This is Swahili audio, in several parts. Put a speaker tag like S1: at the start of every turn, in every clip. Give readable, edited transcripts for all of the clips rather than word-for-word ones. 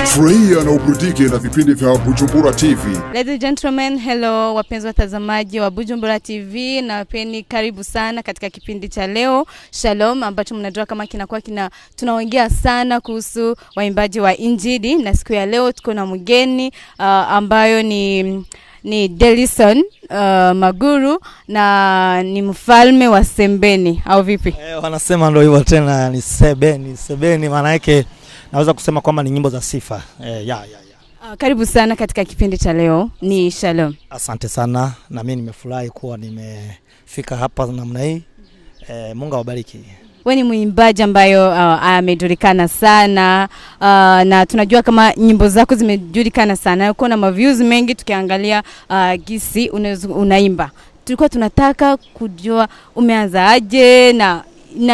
S1: Furahia na uburudike na vipindi vya Bujumbura TV.
S2: Ladies and gentlemen, hello wapenzi watazamaji wa Bujumbura TV, na peni karibu sana katika kipindi cha leo Shalom, ambacho mnajua kama kinakuwa tunaongea sana kuhusu waimbaji wa Injili, na siku ya leo tuko na mgeni ambayo ni Delison Maguru, na ni mfalme wa Sembeni, au vipi?
S3: Wanasema ndio hivyo tena, ni Sebeni maana yake naweza kusema kwamba ni nyimbo za sifa.
S2: Karibu sana katika kipindi cha leo ni Shalom.
S3: Asante sana, na mimi nimefurahi kuwa nimefika hapa namna hii. Mungu awabariki.
S2: Wewe ni mwimbaji ambayo amejulikana sana, na tunajua kama nyimbo zako zimejulikana sana. Uko na views mengi tukiangalia gisi unaimba. Tulikuwa tunataka kujua umeanza aje na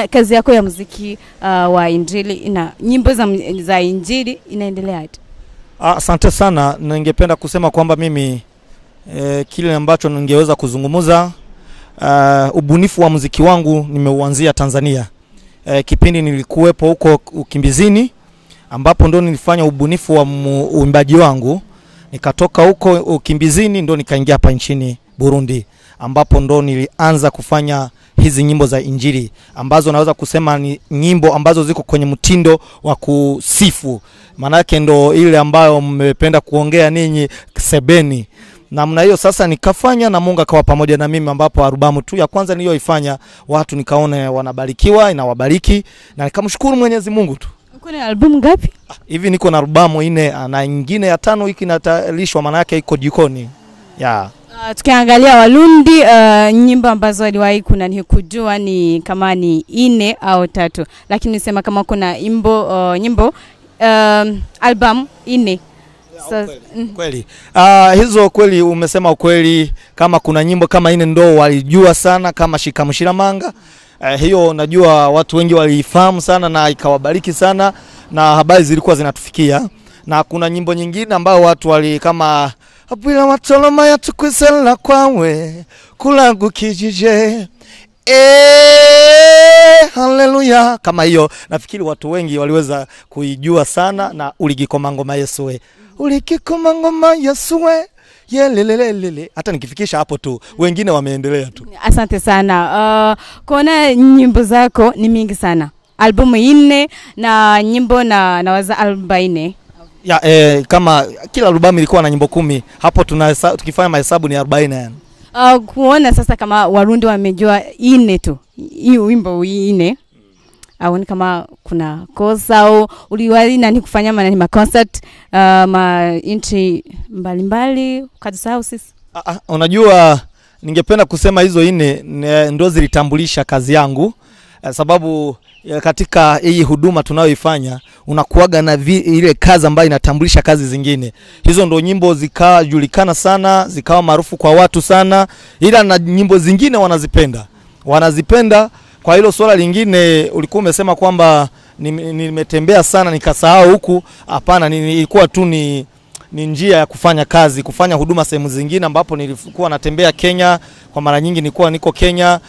S2: kazi yako ya muziki wa Injili na nyimbo za Injili inaendelea aje?
S3: Asante sana, ningependa kusema kwamba mimi kile ambacho ningeweza kuzungumza, ubunifu wa muziki wangu nimeuanzia Tanzania. Kipindi nilikuwepo huko ukimbizini, ambapo ndo nilifanya ubunifu wa uimbaji wangu. Nikatoka huko ukimbizini ndo nikaingia hapa nchini Burundi, ambapo ndo nilianza kufanya hizi nyimbo za Injili, ambazo naweza kusema ni nyimbo ambazo ziko kwenye mtindo wa kusifu. Maana yake ndo ile ambayo mmependa kuongea ninyi Sebeni. Namna hiyo sasa nikafanya, na Mungu akawa pamoja na mimi, ambapo albamu tu ya kwanza niliyoifanya watu nikaona wanabarikiwa, inawabariki, na nikamshukuru Mwenyezi Mungu tu.
S2: Uko na albamu ngapi?
S3: Hivi niko na albamu 4 na nyingine ya 5 hiki inatalishwa, maana yake iko jikoni.
S2: Tukiangalia Warundi, nyimbo ambazo waliwahi kujua ni kama ni 4 au 3, lakini nisema kama kuna nyimbo album 4.
S3: Kweli. Hizo kweli umesema ukweli, kama kuna nyimbo kama 4 ndo walijua sana, kama Shikamushira Manga. Hiyo najua watu wengi walifahamu sana na ikawabariki sana, na habari zilikuwa zinatufikia. Na kuna nyimbo nyingine ambao watu wali kama Abwila matoloma ya tukwisela kwawe kulangu kijije, haleluya. Kama hiyo nafikiri watu wengi waliweza kuijua sana. Na uligikoma ngoma Yesuwe, uligikoma ngoma Yesuwe, yelelelele. Hata nikifikisha hapo tu wengine wameendelea tu.
S2: Asante sana. Kuona nyimbo zako ni mingi sana, albumu 4 na nyimbo na waza albumu 4.
S3: Kama kila albamu ilikuwa na nyimbo 10, hapo tukifanya mahesabu ni 40 yani.
S2: Kuona sasa kama Warundi wamejua 4 tu, hiyo wimbo 4, au ni kama kuna kosa au uliwahi nani kufanya ma concert inchi mbalimbali ukadisahau sisi?
S3: Unajua, ningependa kusema hizo 4 ndio zilitambulisha kazi yangu, sababu katika hii huduma tunayoifanya unakuaga na ile kazi ambayo inatambulisha kazi zingine. Hizo ndo nyimbo zikajulikana sana, zikawa maarufu kwa watu sana, ila na nyimbo zingine wanazipenda. Kwa hilo swala lingine ulikuwa umesema kwamba nimetembea sana nikasahau huku, hapana, ilikuwa tu ni njia ya kufanya huduma sehemu zingine, ambapo nilikuwa natembea Kenya kwa mara nyingi, niko Kenya,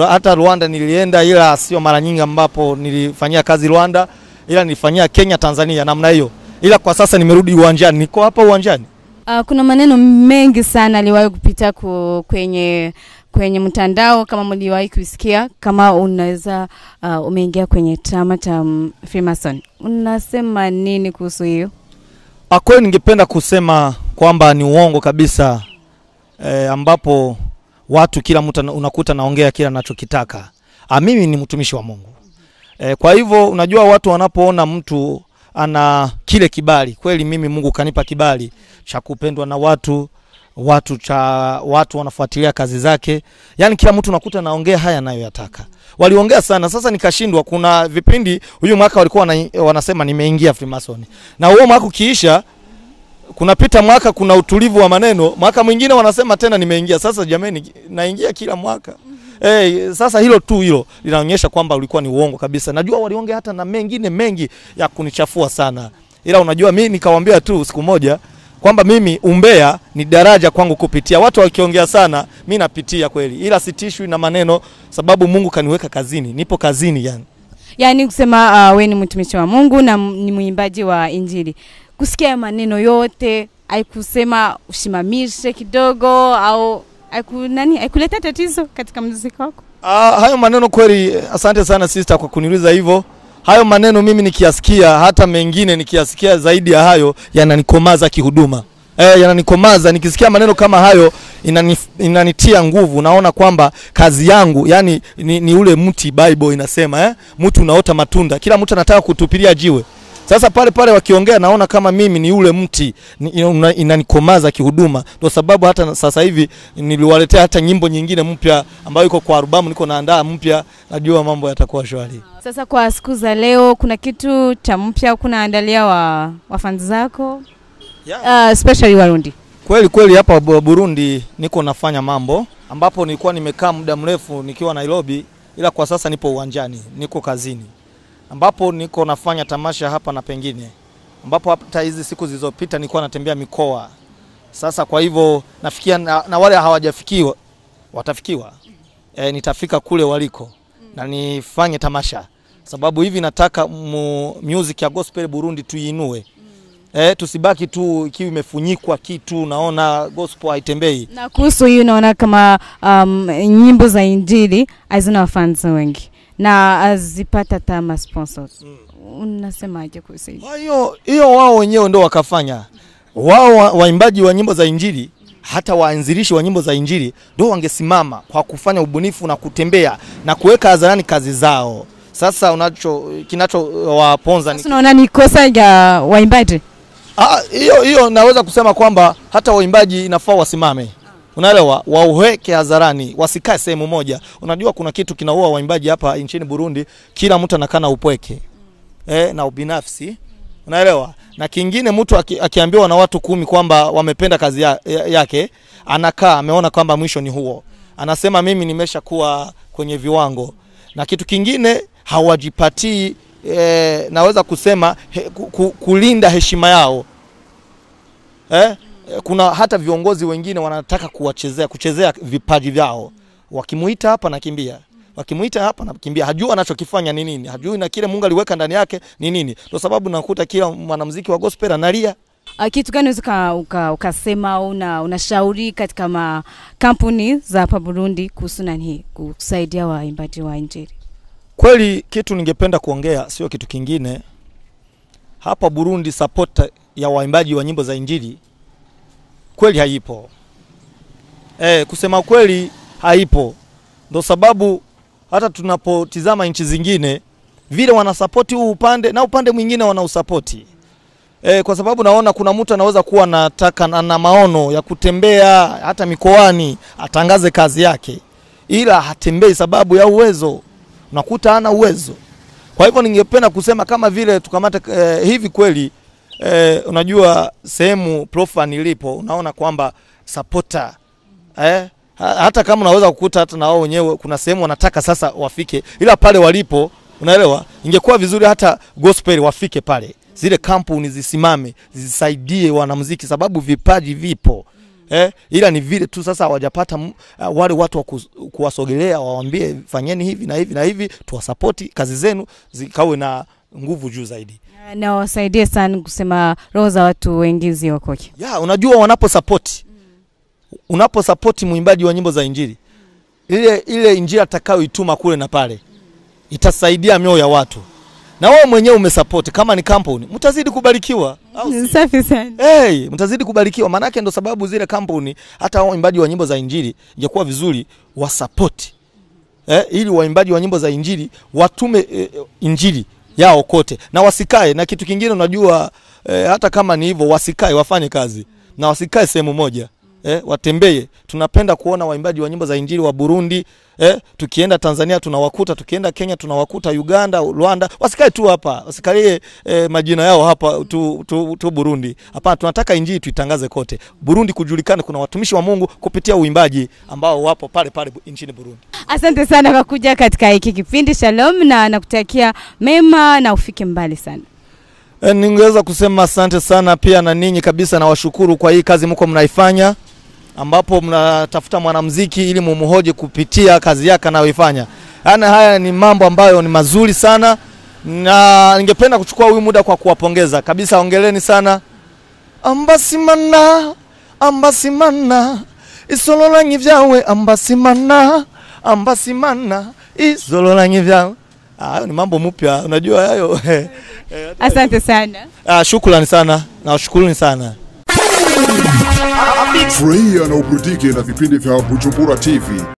S3: hata Rwanda nilienda, ila sio mara nyingi ambapo nilifanyia kazi Rwanda, ila nilifanyia Kenya, Tanzania, namna hiyo. Ila kwa sasa nimerudi uwanjani, niko hapa uwanjani.
S2: Kuna maneno mengi sana aliwahi kupita kwenye mtandao, kama mliwahi kusikia, kama unaweza umeingia kwenye chama cha Freemason. Unasema nini kuhusu hiyo?
S3: Kweli ningependa kusema kwamba ni uongo kabisa, ambapo watu kila mtu unakuta naongea kila anachokitaka. Mimi ni mtumishi wa Mungu. Kwa hivyo unajua, watu wanapoona mtu ana kile kibali, kweli mimi Mungu kanipa kibali cha kupendwa na watu wanafuatilia kazi zake. Yani kila mtu unakuta naongea haya anayoyataka. Waliongea sana, sasa nikashindwa. Kuna vipindi huyu mwaka walikuwa wanasema nimeingia Freemason, na huo mwaka ukiisha kunapita mwaka, kuna utulivu wa maneno, mwaka mwingine wanasema tena nimeingia. Sasa jamani, naingia kila mwaka. Sasa hilo linaonyesha kwamba ulikuwa ni uongo kabisa. Najua waliongea hata na mengine mengi ya kunichafua sana, ila unajua mimi nikawaambia tu siku moja kwamba mimi umbea ni daraja kwangu kupitia. Watu wakiongea sana, mimi napitia kweli, ila sitishwi na maneno, sababu Mungu kaniweka kazini, nipo kazini yani.
S2: Yani kusema wewe ni mtumishi wa Mungu na ni mwimbaji wa Injili. Kusikia maneno yote, haikusema usimamishe kidogo au haikuleta tatizo katika muziki wako?
S3: Hayo maneno kweli, asante sana sister kwa kuniuliza hivyo. Hayo maneno mimi nikiasikia, hata mengine nikiasikia zaidi ya hayo, yananikomaza kihuduma. Yananikomaza, nikisikia maneno kama hayo inanitia nguvu. Naona kwamba kazi yangu yani ni ule mti Bible inasema mtu unaota matunda, kila mtu anataka kutupilia jiwe. Sasa pale wakiongea naona kama mimi ni ule mti, inanikomaza kihuduma. Ndio sababu hata sasa hivi niliwaletea hata nyimbo nyingine mpya ambayo iko kwa albamu, niko naandaa mpya, najua mambo yatakuwa shwari.
S2: Sasa kwa siku za leo kuna kitu cha mpya kunaandalia wafans zako? Especially Warundi.
S3: Kweli hapa Burundi niko nafanya mambo ambapo nilikuwa nimekaa muda mrefu nikiwa Nairobi, ila kwa sasa nipo uwanjani, niko kazini. Ambapo niko nafanya tamasha hapa na pengine. Ambapo hata hizi siku zilizopita nilikuwa natembea mikoa. Sasa kwa hivyo nafikia na wale hawajafikiwa watafikiwa. Nitafika kule waliko na nifanye tamasha. Sababu hivi nataka music ya gospel Burundi tuinue. Tusibaki tu ikiwa imefunyikwa kitu, naona gospel haitembei.
S2: Na kuhusu hiyo naona kama nyimbo za Injili hazina fans wengi na azipata tama sponsors. Unasemaje kuhusu
S3: hiyo? Wao wenyewe ndio wakafanya. Wao waimbaji wa nyimbo za Injili, hata waanzilishi wa nyimbo za Injili ndio wangesimama kwa kufanya ubunifu na kutembea na kuweka hadharani kazi zao. Sasa kinachowaponza
S2: ni unaona ni kosa ya waimbaji.
S3: Hiyo naweza kusema kwamba hata waimbaji inafaa wasimame. Unaelewa, wauweke hadharani, wasikae sehemu moja. Unajua kuna kitu kinaua waimbaji hapa nchini Burundi, kila mtu anakana upweke. Na ubinafsi. Unaelewa? Na kingine mtu akiambiwa na watu 10 kwamba wamependa kazi yake, anakaa ameona kwamba mwisho ni huo. Anasema mimi nimeshakuwa kwenye viwango. Na kitu kingine hawajipatii naweza kusema kulinda heshima yao. Kuna hata viongozi wengine wanataka kuchezea vipaji vyao. Wakimuita hapa nakimbia. Wakimuita hapa nakimbia. Hajui anachokifanya ni nini. Hajui na kile Mungu aliweka ndani yake ni nini. Ndio sababu nakuta kila mwanamuziki wa gospel analia.
S2: Kitu gani ukasema au unashauri katika kampuni za hapa Burundi kuhusu kusaidia waimbaji wa Injili?
S3: Kweli kitu ningependa kuongea sio kitu kingine. Hapa Burundi support ya waimbaji wa nyimbo za Injili kweli haipo. Kusema kweli haipo. Ndio sababu hata tunapotizama nchi zingine vile wanasupport huu upande na upande mwingine wanausupporti. Kwa sababu naona kuna mtu anaweza kuwa na maono ya kutembea hata mikoani atangaze kazi yake, ila hatembei sababu ya uwezo. Unakuta hana uwezo. Kwa hivyo ningependa kusema kama vile tukamata hivi kweli unajua sehemu profa nilipo unaona kwamba supporter hata kama unaweza kukuta hata na wao wenyewe kuna sehemu wanataka sasa wafike, ila pale walipo unaelewa ingekuwa vizuri hata gospel wafike pale. Zile kampuni zisimame, zisaidie wanamuziki sababu vipaji vipo. Ila ni vile tu sasa hawajapata wale watu wa kuwasogelea waambie fanyeni hivi na hivi na hivi, tuwasupporti kazi zenu zikawe na nguvu juu zaidi.
S2: Na wasaidie sana kusema roho za watu wengi ziokoke.
S3: Unajua unaposupport muimbaji wa nyimbo za Injili, ile Injili atakayoituma kule na pale itasaidia mioyo ya watu. Na wewe mwenyewe umesupport kama ni kampuni, mtazidi kubarikiwa.
S2: Safi sana.
S3: Mtazidi kubarikiwa. Maana yake ndo sababu zile kampuni hata waimbaji wa nyimbo za Injili ingekuwa vizuri wasupport. Ili waimbaji wa nyimbo za Injili watume Injili yao kote na wasikae. Na kitu kingine unajua hata kama ni hivyo wasikae, wafanye kazi na wasikae sehemu moja. Watembee. Tunapenda kuona waimbaji wa nyimbo za Injili wa Burundi, tukienda Tanzania tunawakuta, tukienda Kenya tunawakuta, Uganda, Rwanda, wasikae tu hapa, wasikalie majina yao hapa tu Burundi. Hapana, tunataka Injili tuitangaze kote. Burundi kujulikana kuna watumishi wa Mungu kupitia uimbaji ambao wapo pale nchini Burundi.
S2: Asante sana kwa kuja katika hiki kipindi. Shalom na nakutakia mema na ufike mbali sana.
S3: Ningeweza kusema asante sana pia na ninyi kabisa, na washukuru kwa hii kazi mko mnaifanya, ambapo mnatafuta mwanamuziki ili mumhoje kupitia kazi yake anayoifanya. Haya ni mambo ambayo ni mazuri sana Na ningependa kuchukua huu muda kwa kuwapongeza kabisa, ongeleni sana. Ambasimana isololanyi vyawe, ambasimana isololanyi vyawe. Hayo ni mambo mpya, unajua hayo.
S2: Asante sana.
S3: Shukrani sana, na washukuruni sana.
S1: Furahia na uburudike na vipindi vya Bujumbura TV.